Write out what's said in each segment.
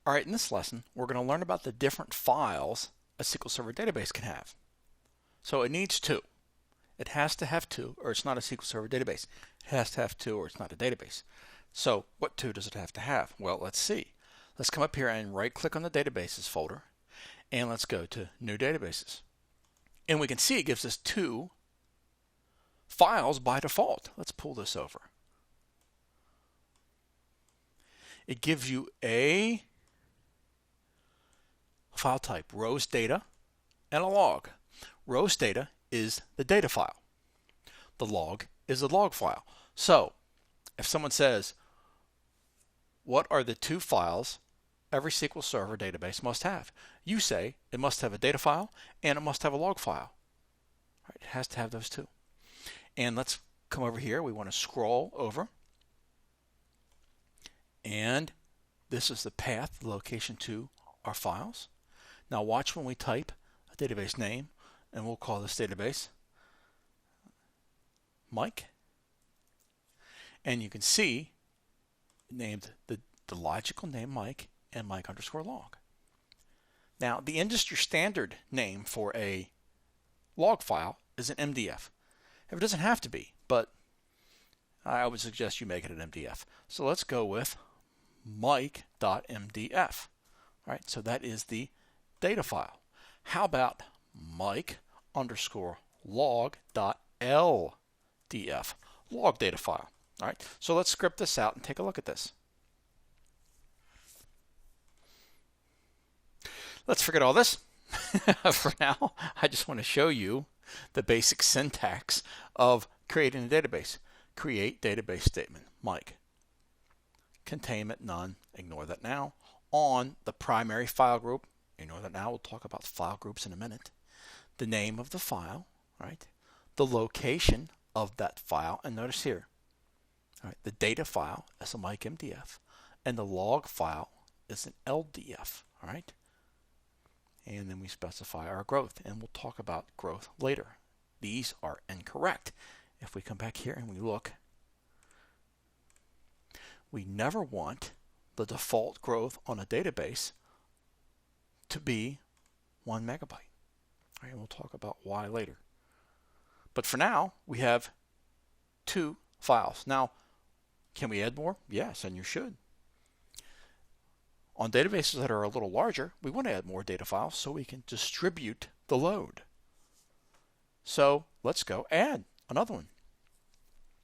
All right, in this lesson, we're going to learn about the different files a SQL Server database can have. So it needs two. It has to have two, or it's not a SQL Server database. It has to have two, or it's not a database. So what two does it have to have? Well, let's see. Let's come up here and right-click on the Databases folder, and let's go to New Databases. And we can see it gives us two files by default. Let's pull this over. It gives you a file type, rows data, and a log. Rows data is the data file. The log is the log file. So if someone says, what are the two files every SQL Server database must have? You say it must have a data file and it must have a log file. Right, it has to have those two. And let's come over here. We want to scroll over. And this is the path, the location to our files. Now watch when we type a database name, and we'll call this database Mike. And you can see named the logical name Mike and Mike underscore log. Now the industry standard name for a log file is an MDF. It doesn't have to be, but I would suggest you make it an MDF. So let's go with Mike.mdf. All right, so that is the data file. How about Mike underscore log.ldf, log data file. All right, so let's script this out and take a look at this. Let's forget all this. For now, I just want to show you the basic syntax of creating a database. Create database statement, Mike. Containment none, ignore that now. On the primary file group, ignore that now, we'll talk about file groups in a minute. The name of the file, right? The location of that file, and notice here, all right, the data file is a Mike MDF, and the log file is an LDF, all right? And then we specify our growth, and we'll talk about growth later. These are incorrect. If we come back here and we look, we never want the default growth on a database to be 1 megabyte. All right, and we'll talk about why later. But for now, we have two files. Now, can we add more? Yes, and you should. On databases that are a little larger, we want to add more data files so we can distribute the load. So let's go add another one.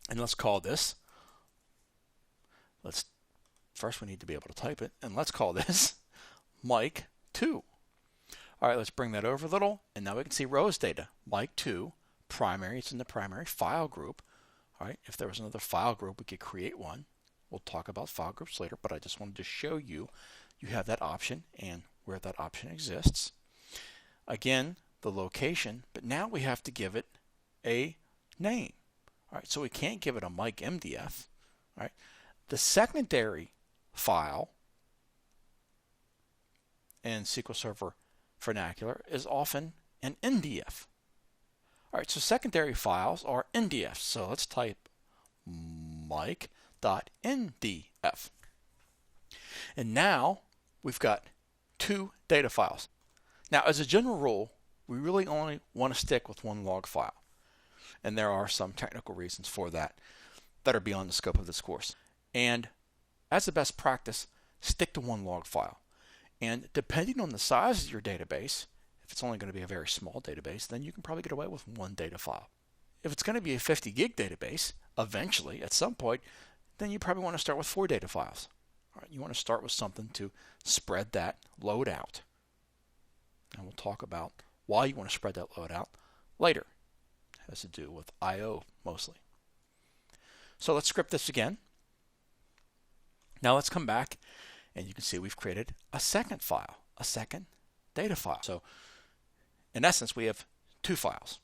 And let's call this, first we need to be able to type it, and let's call this Mike 2. All right, let's bring that over a little, and now we can see rows data. Mike 2, primary, it's in the primary file group. All right, if there was another file group, we could create one. We'll talk about file groups later, but I just wanted to show you, you have that option and where that option exists. Again, the location, but now we have to give it a name. All right, so we can't give it a Mike MDF. All right, the secondary file in SQL Server vernacular is often an NDF. All right, so secondary files are NDFs. So let's type Mike.ndf. And now we've got two data files. Now, as a general rule, we really only want to stick with one log file. And there are some technical reasons for that that are beyond the scope of this course. And as a best practice, stick to one log file. And depending on the size of your database, if it's only going to be a very small database, then you can probably get away with one data file. If it's going to be a 50 gig database, eventually, at some point, then you probably want to start with 4 data files. All right, you want to start with something to spread that load out. And we'll talk about why you want to spread that load out later. It has to do with I/O mostly. So let's script this again. Now let's come back, and you can see we've created a second file, a second data file. So in essence, we have two files.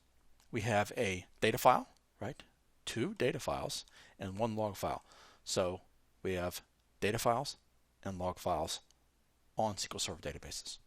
We have a data file, right? Two data files and one log file. So we have data files and log files on SQL Server databases.